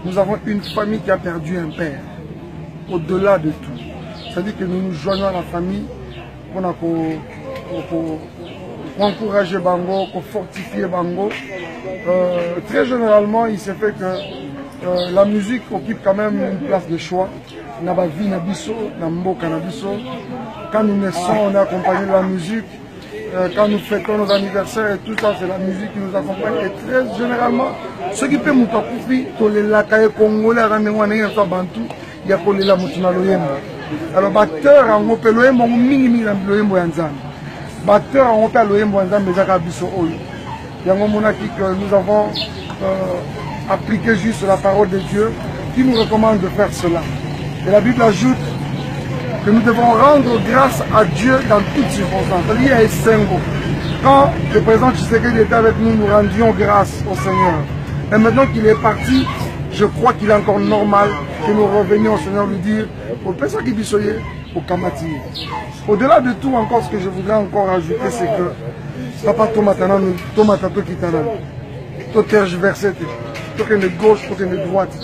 Nous avons une famille qui a perdu un père, au-delà de tout. C'est-à-dire que nous nous joignons à la famille pour encourager Bango, pour fortifier Bango. Très généralement, il s'est fait que la musique occupe quand même une place de choix. Quand nous naissons, on est accompagné de la musique. Quand nous fêtons nos anniversaires et tout ça, c'est la musique qui nous accompagne. Et très généralement, ceux qui peuvent nous accompagner, les lakaye congolais, il y a pour les loyembo. Alors, batteur en Ope loyembo, mingi loyembo yanzan. Batteur en Ope loyembo yanzan, mais ça biso oyo. Il y a un moment que nous avons appliqué juste la parole de Dieu qui nous recommande de faire cela. Et la Bible ajoute que nous devons rendre grâce à Dieu dans toutes circonstances. Il y a quand le président Tshisekedi était avec nous, nous rendions grâce au Seigneur. Et maintenant qu'il est parti, je crois qu'il est encore normal que nous revenions au Seigneur lui dire au personne qui bisoye au Kamati. Au-delà de tout, encore ce que je voudrais encore ajouter, c'est que papa Tomatana, Tomatato Kitana, tout tergiversé, tout de gauche, tout de droite.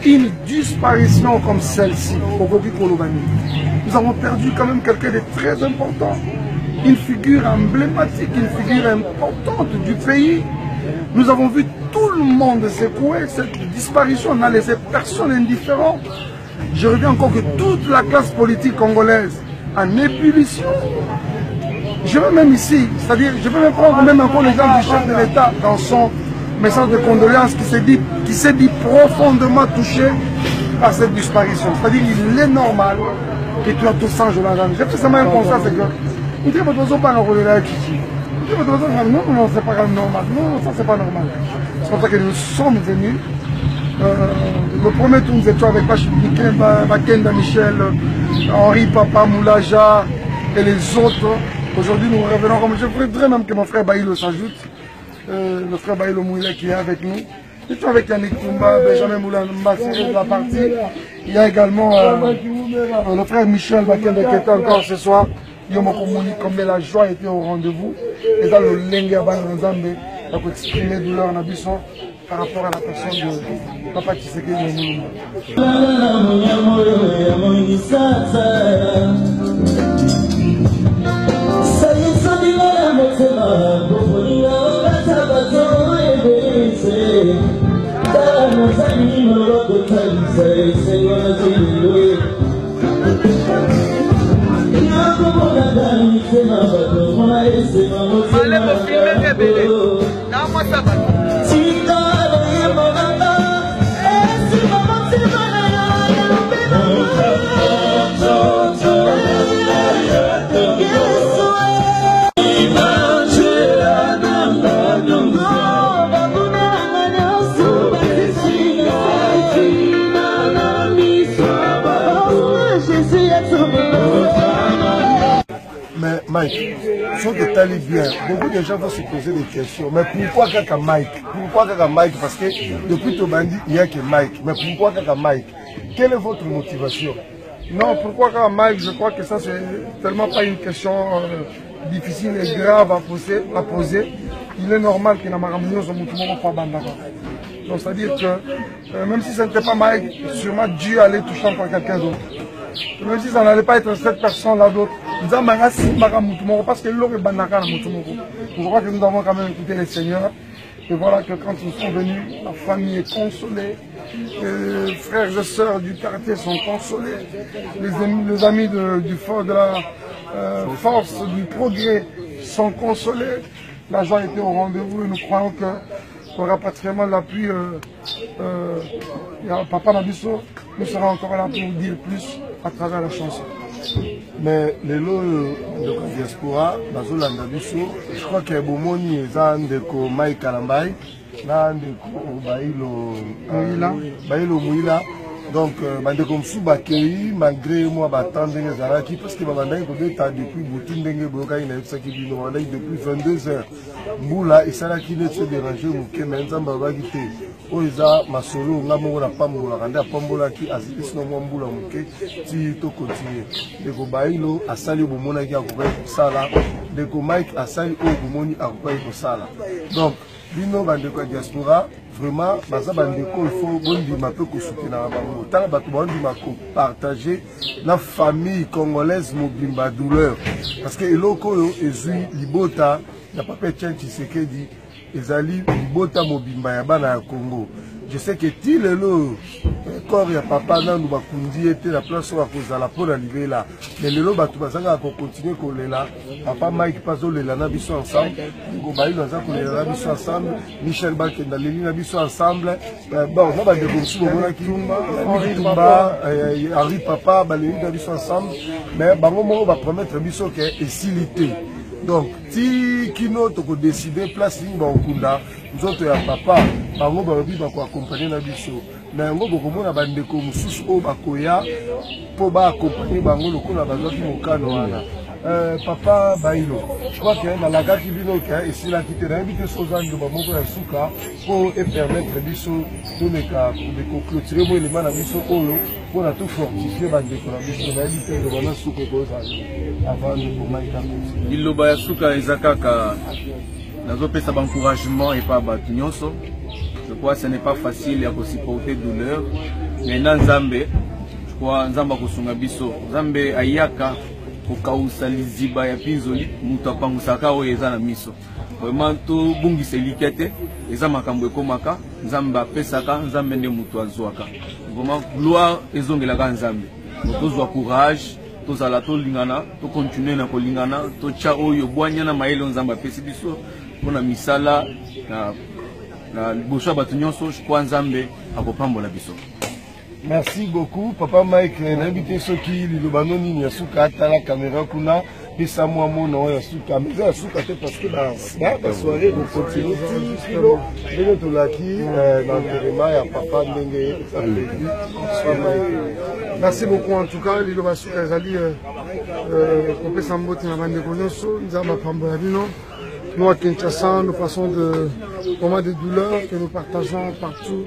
Une disparition comme celle-ci, nous avons perdu quand même quelqu'un de très important, une figure emblématique, une figure importante du pays. Nous avons vu tout le monde secouer. Cette disparition n'a laissé personne indifférent. Je reviens encore que toute la classe politique congolaise en ébullition. Je veux même ici, c'est-à-dire, je peux même prendre même encore l'exemple du chef de l'État dans son message de condoléances qui s'est dit profondément touché par cette disparition. C'est-à-dire qu'il est normal que tu as tout ça, je l'entends. J'ai fait seulement un constat, c'est que nous ne devons pas nous relayer avec Kiki. Non, c'est pas normal. Non, ça c'est pas normal. C'est pour ça que nous sommes venus. Le premier tour, nous étions avec Bakenda Michel, Henri Papa, Moulaja et les autres. Aujourd'hui, nous revenons comme je voudrais même que mon frère Baïlo s'ajoute. Le frère Baïlo Mouila qui est avec nous. Nous sommes avec Yannick Toumba, Benjamin Moulamba, c'est de la partie. Il y a également le frère Michel Bakenda qui est encore ce soir. Comme la joie était au rendez-vous. Et dans le Lengue Banzambe, on peut exprimer douleur en abusant par rapport à la personne de Papa Tshisekedi. Mais Mike, sans que tu ailles bien, beaucoup de gens vont se poser des questions. Mais pourquoi Kaka Mike? Pourquoi Kaka Mike? Parce que depuis ton bandit, il n'y a que Mike. Mais pourquoi Kaka Mike? Quelle est votre motivation? Non, pourquoi Kaka Mike? Je crois que ça, c'est tellement pas une question difficile et grave à poser. Il est normal que Namaramino soit mouvement pas bandaka. Donc, c'est-à-dire que même si ce n'était pas Mike, sûrement Dieu allait toucher encore quelqu'un d'autre. Même si ça n'allait pas être cette personne-là d'autre. Parce que l'eau est bandaka. Je crois que nous avons quand même écouté les seigneurs. Et voilà que quand nous sommes venus, la famille est consolée. Les frères et sœurs du quartier sont consolés. Les amis de la force du progrès sont consolés. La joie était au rendez-vous et nous croyons que le rapatriement de l'appui, Papa Nabiso, nous serons encore là pour vous dire plus à travers la chanson. Mais les lots de la diaspora, je crois que Bomoni est un de Mike Kalambai, un de Baïlo Mouila. Donc, malgré moi, parce que depuis depuis 22 heures, Moula et Salaki ne se déranger, mais Oza Masolo, Namora Pambola, Randa Pambola qui a dit que Moula Mouké, si tu continues. De Baïlo, à Sali Bomona qui a coupé pour ça là, de Mike à Sali Obumoni a coupé pour ça là. Donc, Bino Bandeko Diaspora, vraiment baza bandeko il faut bondima pe kosoutenaka bango tala bato bandima kopartage na famille congolaise mobimba douleur parce que eloko oyo ezwi libota ya papa Etienne Tshisekedi ezali libota mobimba ya bana ya Congo. Je sais que ti lelo corps ya papa nanu bakundi ete la place oyo akozala mpona libela mais lelo bato bazanga kokontinue kolela papa Mike pazolela na biso ensemble ngo bayilo aza kolela na biso ensemble Michel Bakenda leli na biso ensemble bon na bandeko mosusu bomonaki Tumba Henri Papa baleli na biso ensemble mais bango moko bapromettre biso ke esili te. Donc ti kino toko décider place nini bakokunda nzoto ya papa bango balobi bakoaccompagne na biso na yango bokomona bandeko mosusu oyo bakoya mpo baakompagne bango lokola bazwaki mokano wana. Papa Bayilo, je crois que dans la gare qui vient au et si la quitte l'invité sur un de Mamoko et Souka pour permettre de clôturer mon élément à Bisso pour la tout fortifier la décoration de la vie de Wana Souka avant de Maïka. Il lo baya Souka et Zakaka dans un encouragement et pas Batunyoso. Je crois que ce n'est pas facile à supporter douleur. Mais dans Zambé, je crois que Zamba Kosunga Bisso, Zambé Ayaka. Kokausa liziba ya pinzoli mutu apangusaka oyo eza na miso vraiment to bungisa likete eza makambo ekomaka nzambe apesaka nzambe nde mutu azwaka vraiment gloire ezongelaka nzambe tozwa courage tozala tolingana to continuer na kolingana totia oyo bwanya na mayele nzambe apesi biso mpona misala na liboso ya bato nyonso je crois nzambe akopambola biso. Merci beaucoup, Papa Mike. L'invité Soki, Lilobano Nini, Yasuka, la caméra Kuna, et Samoa Mono, Yasuka. Mais Yasuka, c'est parce que la soirée, vous continuez. Vous êtes là qui, dans le téléma, il y a Papa Ndenge. Merci beaucoup en tout cas, Lilobano Yasuka, Zali, Kopé Sambo, Tinamande Konoso, Nzama Pambolavino. Nous à Kinshasa, nous passons de moments de douleur que nous partageons partout.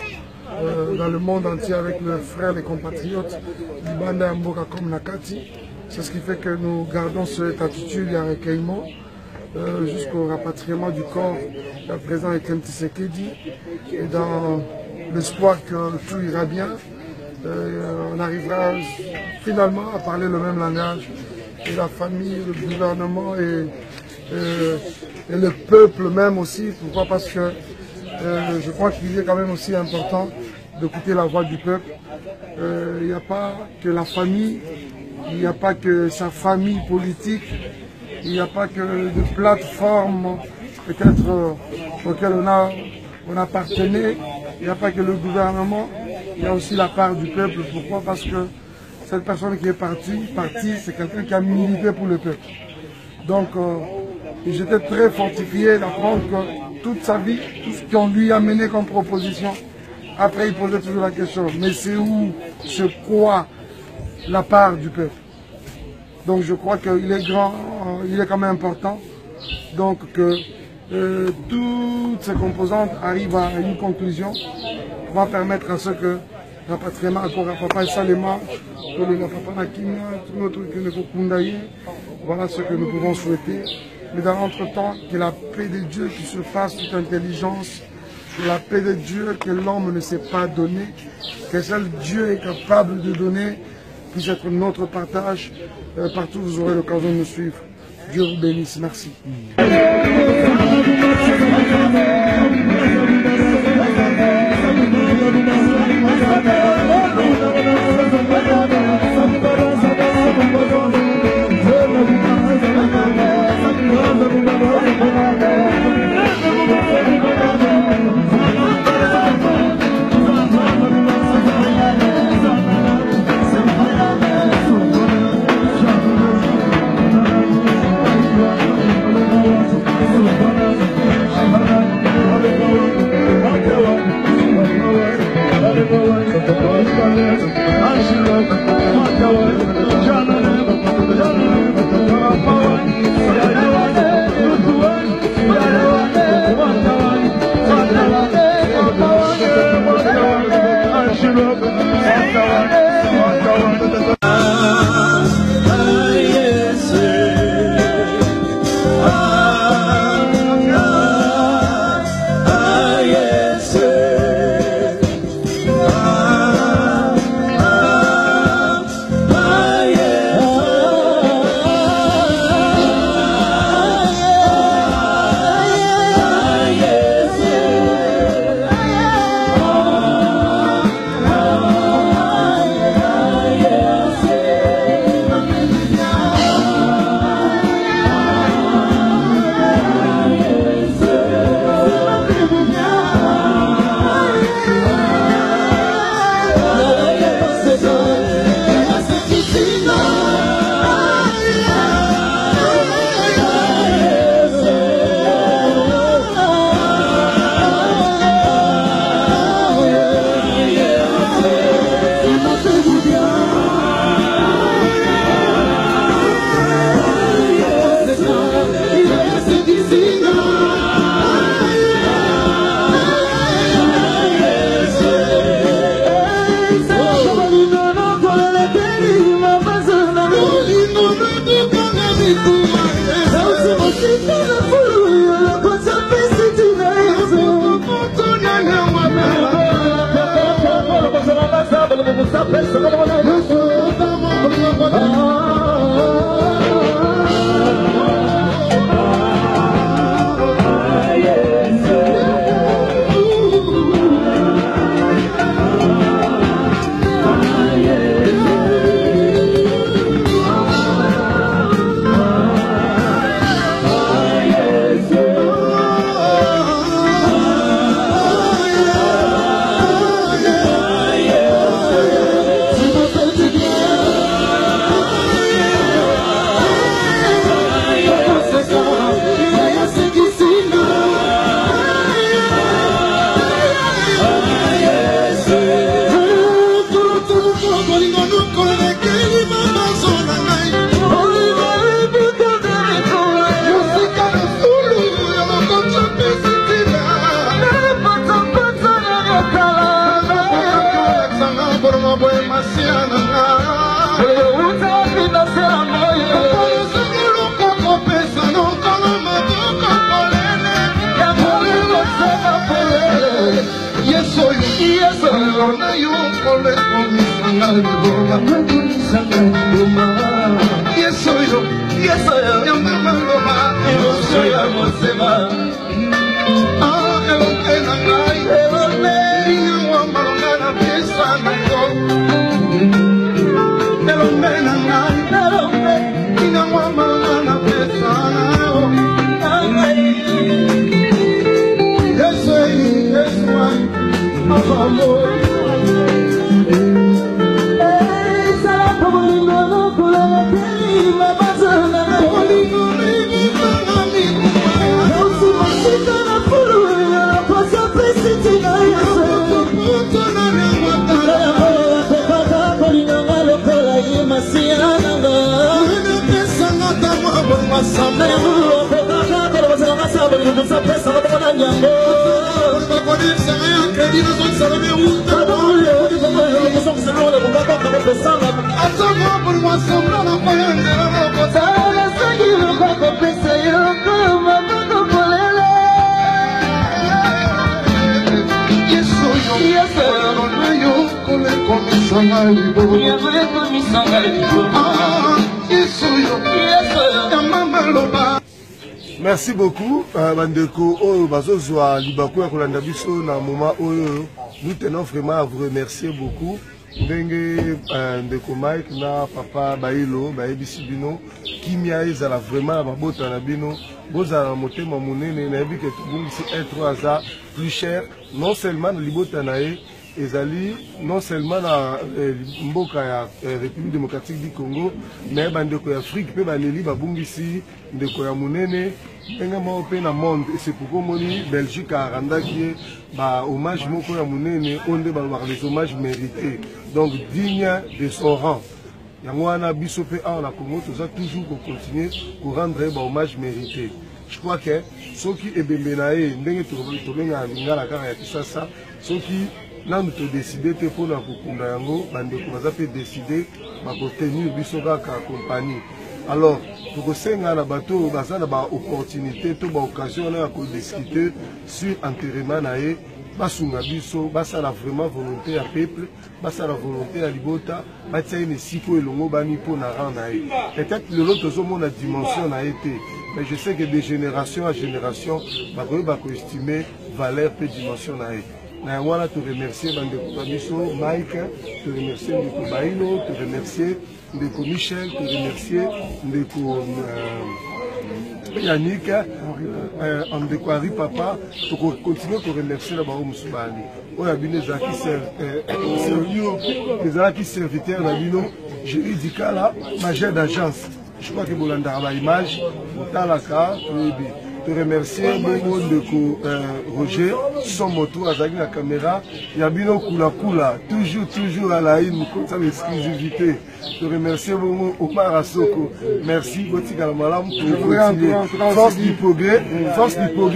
Dans le monde entier avec les frères, les compatriotes, Libanda Mboka comme Nakati. C'est ce qui fait que nous gardons cette attitude et un recueillement jusqu'au rapatriement du corps du président Etienne Tshisekedi. Et dans l'espoir que tout ira bien, on arrivera finalement à parler le même langage. Et la famille, le gouvernement et le peuple même aussi. Pourquoi? Parce que je crois qu'il est quand même aussi important d'écouter la voix du peuple. Il n'y a pas que la famille, il n'y a pas que sa famille politique, il n'y a pas que de plateformes peut-être auxquelles on appartenait, il n'y a pas que le gouvernement, il y a aussi la part du peuple. Pourquoi? Parce que cette personne qui est partie c'est quelqu'un qui a milité pour le peuple. Donc j'étais très fortifié d'apprendre que toute sa vie, tout ce qu'on lui a mené comme proposition, après il posait toujours la question, mais c'est où, c'est quoi la part du peuple? Donc je crois qu'il est grand, il est quand même important, donc que toutes ces composantes arrivent à une conclusion, va permettre à ce que rapatriement à Papa et Salema, pour le Papa Nakina, tout notre Kundaye, voilà ce que nous pouvons souhaiter. Mais dans l'entretemps, que la paix de Dieu qui surpasse toute intelligence, que la paix de Dieu que l'homme ne sait pas donner, que seul Dieu est capable de donner, puisse être notre partage. Partout vous aurez l'occasion de nous suivre. Dieu vous bénisse. Merci. Thank you. Merci beaucoup, Bandeko. Oh, Bazozwa Libakou et Kolanda Biso, na moment où nous tenons vraiment à vous remercier beaucoup. Ndenge Ndeko Mike na Papa Bailo, Baebisi Bino, Kimia ezala vraiment la babota na Bino, bozala motema monene na yebi que tout si R3 plus cher, non seulement na libota na ye, ezali non seulement na mboka ya République démocratique du Congo, mais bandeko ya Afrique pe baleli babungisi ndeko ya monene ndenge moko pe na monde. Et c'est pourquoi moni Belgique a randaki ba hommage moko ya monene onde ba les hommages mérités, donc digne de son rang. Yango wana biso pe a na Congo toza toujours ko continuer ko rendre ba hommage mérité. Je crois que soki ebembe na ye ndenge to benga ngala kaka ya kisasa soki nous avons décidé pour la Kukundayango, nous avons décidé de tenir la compagnie. Alors, pour que ce soit un bateau, nous avons une opportunité, une occasion de discuter sur l'enterrement. Basunga biso, basala vraiment volonté à peuple, basala volonté à libota, batia une siko elongo bani pour na rang na ye. Peut-être le lot de la dimension a été, mais je sais que de génération à génération, bako estimer valeur et dimension na ye. Na wana te remercier Bandeko Biso, Mike, te remercier Ndeko Bailo, te remercier Ndeko Michel, te remercier Ndeko Yannick, Ndeko Henri Papa, pour continuer à remercier la Baron Moussoubani. On a bien les serviteurs, juridical, majeur d'agence. Je crois que Bolanda a l'image, Talaka, te remercier Ndeko Roger, son moto, avec la caméra, il y a bien Kula, toujours à la une, comme ça l'exclusivité. Te remercier Omar Asoko, merci, Botika Malam, pour continuer. Force du progrès,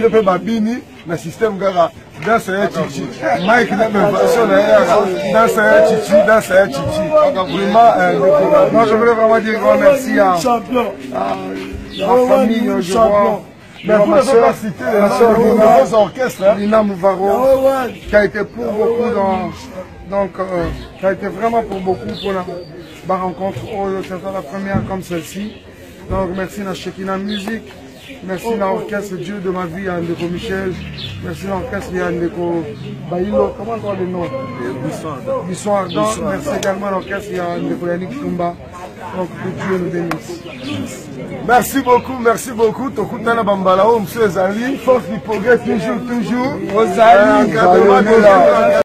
peut Babini, le système Gara, dans sa chichi. Mike n'a même pas dans sa chichi. Vraiment, moi je voulais vraiment dire grand merci à la famille, je vois. Mais vous ne pouvez pas citer les nouveaux orchestres. Lina Mouvaro, qui a été pour beaucoup qui a été vraiment pour beaucoup pour la rencontre. C'est la première comme celle-ci. Donc merci à Shekina Musique. Merci à l'orchestre Dieu de ma vie, à Ndeko Michel. Merci à l'orchestre à Ndeko Bailo. Comment on dit le nom? Bisson Ardent. Merci également à l'orchestre à Ndeko Yannick Tumba. Donc que Dieu nous bénisse. Merci beaucoup. Tokutana Bambalao, M. Zali. Force du progrès, toujours.